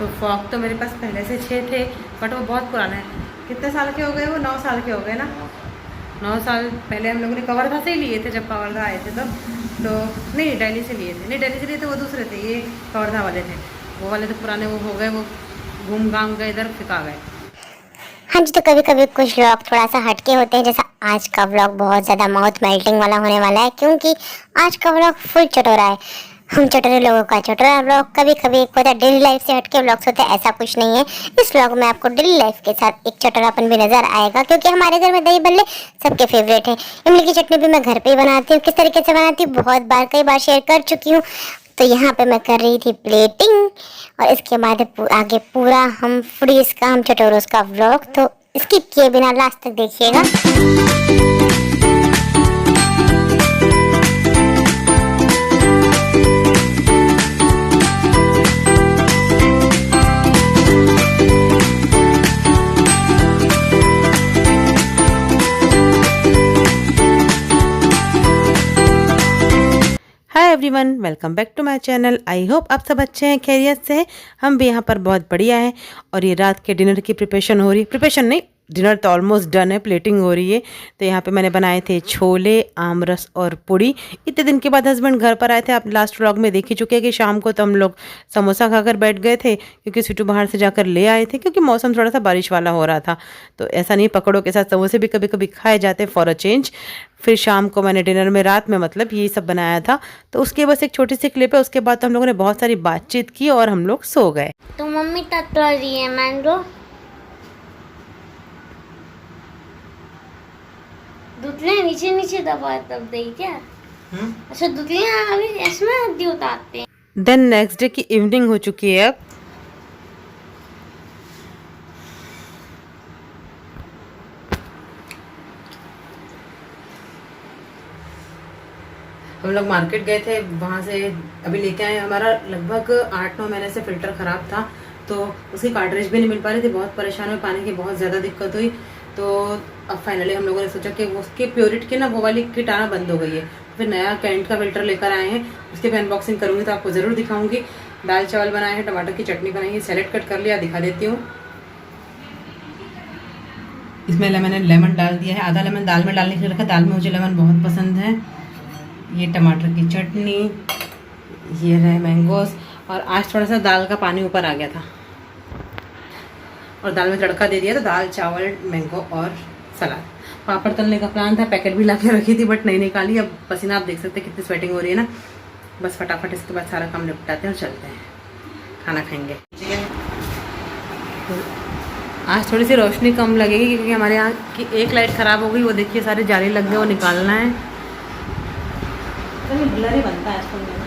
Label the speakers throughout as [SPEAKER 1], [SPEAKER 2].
[SPEAKER 1] तो फॉग तो मेरे पास पहले से 6 थे, बट वो बहुत पुराना है। कितने साल के हो गए वो? 9 साल के हो गए ना। 9 साल पहले हम लोगों ने कवर्धा से ही लिए थे, जब कवर्धा आए थे तब। तो नहीं, दिल्ली से लिए थे, नहीं दिल्ली से लिए थे, वो दूसरे थे, ये कवर्धा वाले थे। वो वाले तो पुराने वो हो गए, वो घूम घाम गए, इधर फिका गए।
[SPEAKER 2] हाँ जी, तो कभी कभी कुछ व्लॉग थोड़ा सा हटके होते हैं, जैसा आज का व्लॉग बहुत ज़्यादा माउथ मेल्टिंग वाला होने वाला है, क्योंकि आज का व्लॉग फुल चटोरा है। हम चटोरे लोगों का चटोरा व्लॉग कभी कभी एक होता है, डेली लाइफ से हटके व्लॉग्स होते हैं, ऐसा कुछ नहीं है। इस व्लॉग में आपको डेली लाइफ के साथ एक चटोरापन भी नजर आएगा, क्योंकि हमारे घर में दही बल्ले सबके फेवरेट है। इमली की चटनी भी मैं घर पे ही बनाती हूँ। किस तरीके से बनाती हूँ बहुत बार, कई बार शेयर कर चुकी हूँ। तो यहाँ पे मैं कर रही थी प्लेटिंग, और इसके बाद आगे पूरा हम फूडीज का, हम चटोरोस का व्लॉग तो स्किप किए बिना लास्ट तक देखिएगा।
[SPEAKER 1] Hi everyone, welcome back to my channel. I hope आप सब अच्छे हैं, खैरियत से हैं। हम भी यहाँ पर बहुत बढ़िया हैं। और ये रात के डिनर की प्रिपरेशन हो रही, प्रिपरेशन नहीं, डिनर तो ऑलमोस्ट डन है, प्लेटिंग हो रही है। तो यहाँ पे मैंने बनाए थे छोले, आमरस और पूड़ी। इतने दिन के बाद हस्बैंड घर पर आए थे। आप लास्ट व्लॉग में देख ही चुके हैं कि शाम को तो हम लोग समोसा खाकर बैठ गए थे, क्योंकि सिटू बाहर से जाकर ले आए थे, क्योंकि मौसम थोड़ा सा बारिश वाला हो रहा था। तो ऐसा नहीं, पकौड़ों के साथ समोसे भी कभी कभी खाए जाते हैं फॉर अ चेंज। फिर शाम को मैंने डिनर में, रात में मतलब, यही सब बनाया था। तो उसके बस एक छोटी सी क्लिप है। उसके बाद तो हम लोगों ने बहुत सारी बातचीत की और हम लोग सो गए।
[SPEAKER 2] तो मम्मी तत्व रही है मैंगो दुतले नीचे नीचे दबा तब दे क्या? अच्छा, दुतले अभी इसमें हड्डी उतारते हैं।
[SPEAKER 1] देन नेक्स्ट डे की इवनिंग हो चुकी है अब। हम लोग मार्केट गए थे, वहाँ से अभी लेके आए। हमारा लगभग 8-9 महीने से फ़िल्टर ख़राब था, तो उसकी कार्ट्रिज भी नहीं मिल पा रही थी। बहुत परेशान हुए, पानी की बहुत ज़्यादा दिक्कत हुई। तो अब फाइनली हम लोगों ने सोचा कि उसके प्योरिट की ना वो वाली किट आना बंद हो गई है। फिर नया कैंट का फ़िल्टर लेकर आए हैं, उसकी भी अनबॉक्सिंग करूँगी तो आपको ज़रूर दिखाऊँगी। दाल चावल बनाए हैं, टमाटर की चटनी बनाई है, सैलेड कट कर लिया, दिखा देती हूँ। इसमें मैंने लेमन डाल दिया है, आधा लेमन दाल में डालने के लिए रखा। दाल में मुझे लेमन बहुत पसंद है। ये टमाटर की चटनी, ये रहे मैंगोस। और आज थोड़ा सा दाल का पानी ऊपर आ गया था और दाल में तड़का दे दिया। तो दाल चावल, मैंगो और सलाद। पापड़ तलने का प्लान था, पैकेट भी ला के रखी थी, बट नहीं निकाली। अब पसीना आप देख सकते हैं कितनी स्वेटिंग हो रही है ना। बस फटाफट इसके बाद सारा काम निपटाते हैं और चलते हैं, खाना खाएंगे। आज थोड़ी सी रोशनी कम लगेगी, क्योंकि हमारे यहाँ की एक लाइट ख़राब हो गई। वो देखिए सारे जाली लग गए, वो निकालना है। ब्लर ही बनता है आजकल।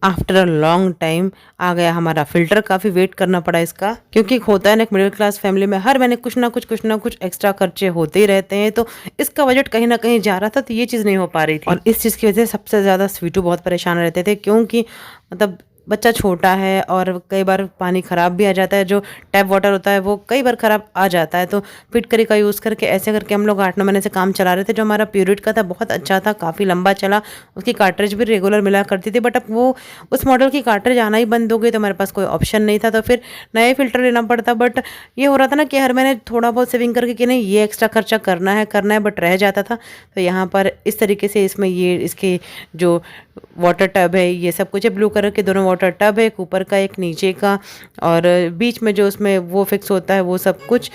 [SPEAKER 1] आफ्टर अ लॉन्ग टाइम आ गया हमारा फ़िल्टर। काफ़ी वेट करना पड़ा इसका, क्योंकि होता है ना, एक मिडिल क्लास फैमिली में हर महीने कुछ ना कुछ एक्स्ट्रा खर्चे होते ही रहते हैं। तो इसका बजट कहीं ना कहीं जा रहा था, तो ये चीज़ नहीं हो पा रही थी। और इस चीज़ की वजह से सबसे ज़्यादा स्वीटू बहुत परेशान रहते थे, क्योंकि मतलब बच्चा छोटा है और कई बार पानी ख़राब भी आ जाता है। जो टैप वाटर होता है वो कई बार ख़राब आ जाता है। तो फिटकरी का यूज़ करके ऐसे करके हम लोग 8-9 महीने से काम चला रहे थे। जो हमारा प्योरिट का था बहुत अच्छा था, काफ़ी लंबा चला, उसकी कार्ट्रिज भी रेगुलर मिला करती थी। बट अब वो उस मॉडल की कार्ट्रिज आना ही बंद हो गई, तो हमारे पास कोई ऑप्शन नहीं था। तो फिर नए फ़िल्टर लेना पड़ता। बट ये हो रहा था ना कि हर महीने थोड़ा बहुत सेविंग करके कि नहीं, ये एक्स्ट्रा खर्चा करना है, बट रह जाता था। तो यहाँ पर इस तरीके से इसमें ये इसके जो वाटर टब है, ये सब कुछ है। ब्लू कलर के दोनों वाटर टब है, एक ऊपर का एक नीचे का, और बीच में जो उसमें वो फिक्स होता है वो सब कुछ।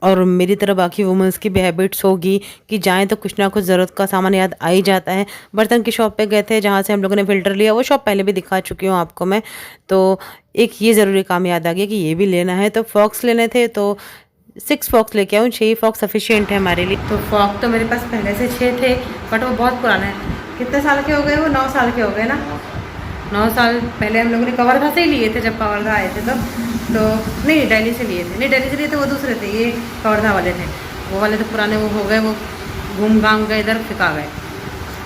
[SPEAKER 1] और मेरी तरह बाकी वुमेंस की भी हैबिट्स होगी कि जाएँ तो कुछ ना कुछ ज़रूरत का सामान याद आ ही जाता है। बर्तन की शॉप पे गए थे, जहाँ से हम लोगों ने फ़िल्टर लिया, वो शॉप पहले भी दिखा चुकी हूँ आपको मैं। तो एक ये ज़रूरी काम याद आ गया कि ये भी लेना है। तो फॉक्स लेने थे, तो 6 फॉक्स लेके आऊँ। 6 फॉक्स सफिशिएंट है हमारे लिए। तो फॉक्स तो मेरे पास पहले से 6 थे, बट वो बहुत पुराना है। कितने साल के हो गए वो? 9 साल के हो गए ना। 9 साल पहले हम लोगों ने कवर्धा से ही लिए थे, जब कवर्धा आए थे तब। तो नहीं, दिल्ली से लिए थे, नहीं दिल्ली से लिए थे, वो दूसरे थे, ये कवर्धा वाले थे। वो वाले तो पुराने वो हो गए, वो घूम घाम गए, इधर फिका गए।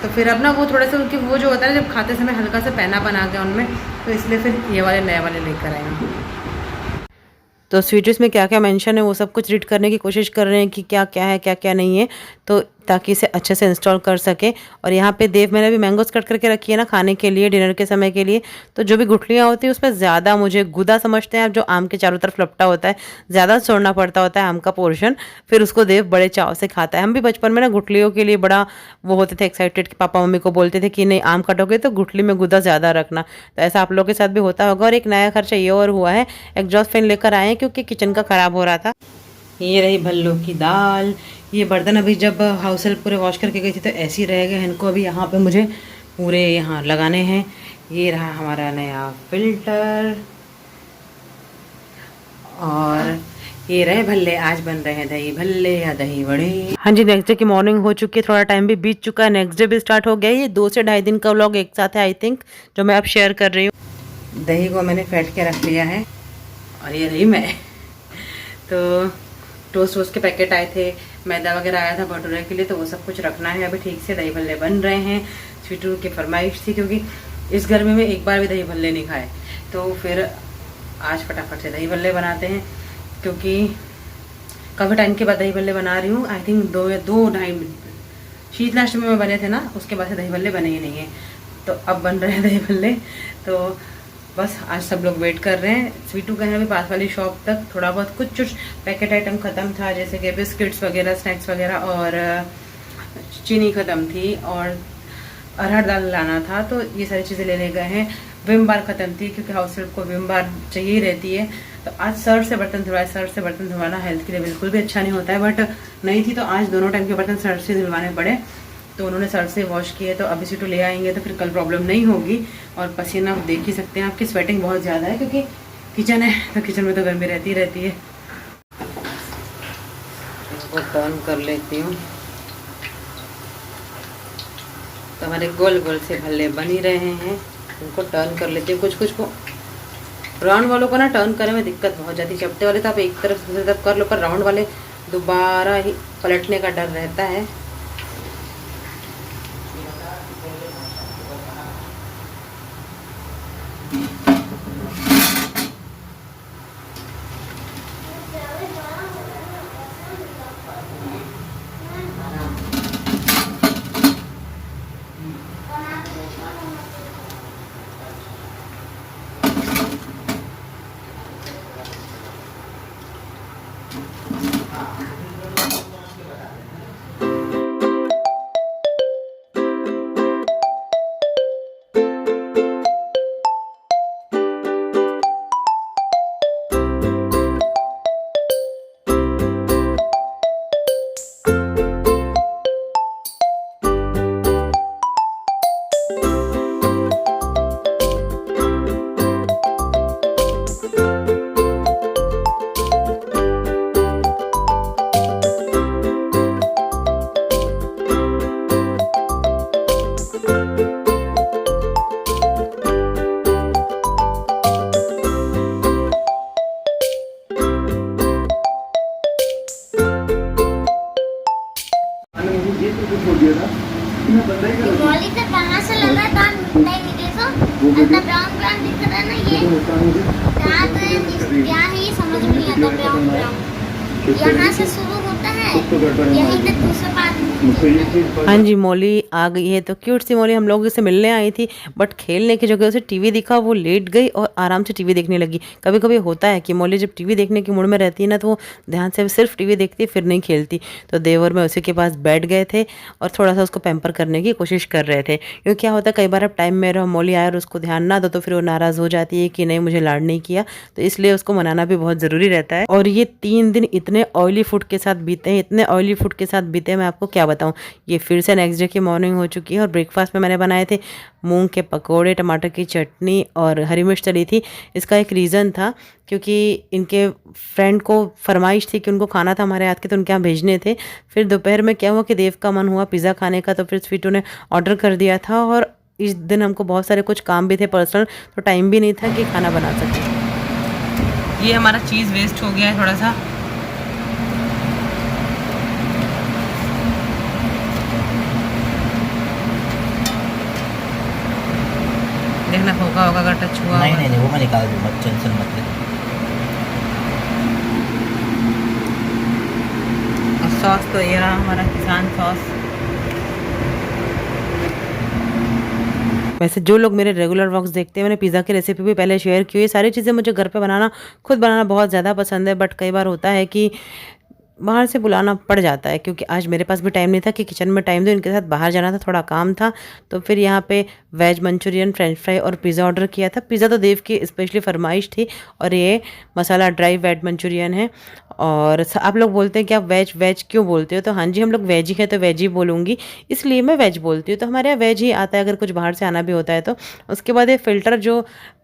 [SPEAKER 1] तो फिर अब ना वो थोड़े से उनकी वो जो होता है, जब खाते समय हल्का सा पैना बना गया उनमें, तो इसलिए फिर ये वाले नए वाले लेकर आए हैं। तो स्वीट्स में क्या क्या मेंशन है वो सब कुछ रीड करने की कोशिश कर रहे हैं कि क्या क्या है क्या क्या नहीं है, तो ताकि इसे अच्छे से इंस्टॉल कर सके। और यहाँ पे देव मैंने भी मैंगोस कट करके रखी है ना खाने के लिए, डिनर के समय के लिए। तो जो भी गुठलियाँ होती हैं उसमें ज़्यादा मुझे गुदा समझते हैं आप, जो आम के चारों तरफ लपटा होता है, ज़्यादा छोड़ना पड़ता होता है आम का पोर्शन, फिर उसको देव बड़े चाव से खाता है। हम भी बचपन में ना गुठलियों के लिए बड़ा वो होते थे एक्साइटेड, कि पापा मम्मी को बोलते थे कि नहीं आम कटोगे तो गुठली में गुदा ज़्यादा रखना। तो ऐसा आप लोगों के साथ भी होता होगा। और एक नया खर्चा ये और हुआ है, एग्जॉस्ट फैन लेकर आए हैं क्योंकि किचन का ख़राब हो रहा था। ये रही भल्लों की दाल। ये बर्तन अभी जब हाउस हेल्प पूरे वॉश करके गई थी तो ऐसे ही रह गए, इनको अभी यहाँ पे मुझे पूरे यहाँ लगाने हैं। ये रहा हमारा नया फिल्टर, और ये रहे भल्ले। आज बन रहे हैं दही भल्ले या दही बड़े। हाँ जी, नेक्स्ट डे की मॉर्निंग हो चुकी है, थोड़ा टाइम भी बीत चुका है, नेक्स्ट डे भी स्टार्ट हो गया है। ये 2 से ढाई दिन का व्लॉग एक साथ है आई थिंक, जो मैं अब शेयर कर रही हूँ। दही को मैंने फेंट के रख लिया है, और ये रही मैं। तो टोस्ट के पैकेट आए थे, मैदा वगैरह आया था भटूरे के लिए, तो वो सब कुछ रखना है अभी ठीक से। दही भल्ले बन रहे हैं, स्वीटू की फरमाइश थी क्योंकि इस गर्मी में एक बार भी दही भल्ले नहीं खाए, तो फिर आज फटाफट से दही भल्ले बनाते हैं। क्योंकि काफ़ी टाइम के बाद दही भल्ले बना रही हूँ, आई थिंक 2-2.5 शीतलाष्टमी में बने थे ना, उसके बाद से दही भल्ले बने ही नहीं हैं, तो अब बन रहे हैं दही भल्ले। तो बस आज सब लोग वेट कर रहे हैं। स्वीटू गए हैं अभी पास वाली शॉप तक, थोड़ा बहुत कुछ पैकेट आइटम ख़त्म था, जैसे कि बिस्किट्स वगैरह, स्नैक्स वगैरह, और चीनी ख़त्म थी, और अरहर दाल लाना था, तो ये सारी चीज़ें लेने गए हैं। विम बार ख़त्म थी क्योंकि हाउस हेल्प को विम बार चाहिए ही रहती है। तो आज सर्फ से बर्तन धुलवाए। सर्फ से बर्तन धुलवाना हेल्थ के लिए बिल्कुल भी अच्छा नहीं होता है, बट नहीं थी तो आज दोनों टाइम के बर्तन सर्फ से धुलवाने पड़े, तो उन्होंने सर्फ से वॉश किए। तो अभी स्वीटू ले आएंगे तो फिर कल प्रॉब्लम नहीं होगी। और पसीना आप देख ही सकते हैं, आपकी स्वेटिंग बहुत ज़्यादा है क्योंकि किचन है, तो किचन में तो गर्मी रहती रहती है। इसको टर्न कर लेती हूँ, तो हमारे गोल गोल से भल्ले बन ही रहे हैं। उनको टर्न कर लेती हूँ। कुछ को राउंड वालों को ना टर्न करने में दिक्कत बहुत जाती है। चपटे वाले तो आप एक तरफ से दूसरी तरफ कर लो, पर राउंड वाले दोबारा ही पलटने का डर रहता है।
[SPEAKER 2] मौली से कहाँ से लगा दांत मिलता ही नहीं, देखो इतना ब्राउन ब्राउन दिख रहा है ना, ये दांत क्या है ये समझ में नहीं आता। ब्राउन ब्राउन यहाँ से शुरू होता है, यहीं तक दूसरा पार्ट।
[SPEAKER 1] हाँ जी, मौली आ गई है। तो क्यूट सी मौली हम लोग इसे मिलने आई थी, बट खेलने की जगह उसे टीवी दिखा, वो लेट गई और आराम से टीवी देखने लगी। कभी कभी होता है कि मौली जब टीवी देखने की मूड में रहती है ना, तो वो ध्यान से सिर्फ टीवी देखती है, फिर नहीं खेलती। तो देवर में उसी के पास बैठ गए थे और थोड़ा सा उसको पैम्पर करने की कोशिश कर रहे थे। क्योंकि क्या होता है कई बार अब टाइम में रहो, मौली आए और उसको ध्यान ना दो, तो फिर वो नाराज़ हो जाती है कि नहीं मुझे लाड नहीं किया। तो इसलिए उसको मनाना भी बहुत ज़रूरी रहता है। और ये 3 दिन इतने ऑयली फूड के साथ बीते हैं, इतने ऑयली फूड के साथ बीते हैं, मैं आपको क्या बताऊँ। ये फिर से नेक्स्ट डे की मॉर्निंग हो चुकी है और ब्रेकफास्ट में मैंने बनाए थे मूंग के पकोड़े, टमाटर की चटनी और हरी मिर्च तली थी। इसका एक रीज़न था क्योंकि इनके फ्रेंड को फरमाइश थी कि उनको खाना था हमारे हाथ के, तो उनके यहाँ भेजने थे। फिर दोपहर में क्या हुआ कि देव का मन हुआ पिज़्ज़ा खाने का, तो फिर स्वीटू ने ऑर्डर कर दिया था। और इस दिन हमको बहुत सारे कुछ काम भी थे पर्सनल, तो टाइम भी नहीं था कि खाना बना सके। ये हमारा चीज़ वेस्ट हो गया है थोड़ा सा। देखना होगा अगर टच हुआ।
[SPEAKER 3] नहीं वो मैं निकाल दूंगा, टेंशन मत ले।
[SPEAKER 1] सॉस तो ये रहा हमारा किसान सॉस। वैसे जो लोग मेरे रेगुलर व्लॉग्स देखते हैं, मैंने पिज़्ज़ा की रेसिपी भी पहले शेयर की हुई है। सारी चीज़ें मुझे घर पे बनाना, खुद बनाना बहुत ज़्यादा पसंद है, बट कई बार होता है कि बाहर से बुलाना पड़ जाता है, क्योंकि आज मेरे पास भी टाइम नहीं था कि किचन में टाइम दूँ, इनके साथ बाहर जाना था, थोड़ा काम था। तो फिर यहाँ पे वेज मंचूरियन, फ्रेंच फ्राई और पिज़्ज़ा ऑर्डर किया था। पिज़्ज़ा तो देव की स्पेशली फरमाइश थी, और ये मसाला ड्राई वेज मंचूरियन है। और आप लोग बोलते हैं कि आप वेज वेज क्यों बोलते हो, तो हाँ जी, हम लोग वेज ही है तो वेज ही बोलूँगी, इसलिए मैं वेज बोलती हूँ। तो हमारे यहाँ वेज ही आता है अगर कुछ बाहर से आना भी होता है तो। उसके बाद ये फ़िल्टर जो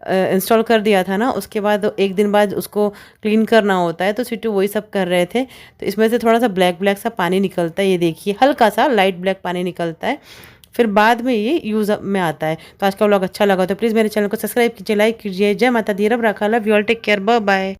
[SPEAKER 1] इंस्टॉल कर दिया था ना, उसके बाद एक दिन बाद उसको क्लीन करना होता है, तो सिट्टू वही सब कर रहे थे। तो इसमें से थोड़ा सा ब्लैक ब्लैक सा पानी निकलता है, ये देखिए हल्का सा लाइट ब्लैक पानी निकलता है, फिर बाद में ये यूज़ में आता है। तो आज का व्लॉग अच्छा लगा तो प्लीज़ मेरे चैनल को सब्सक्राइब कीजिए, लाइक कीजिए। जय माता दी, रब राखा, love you all, take care, bye bye.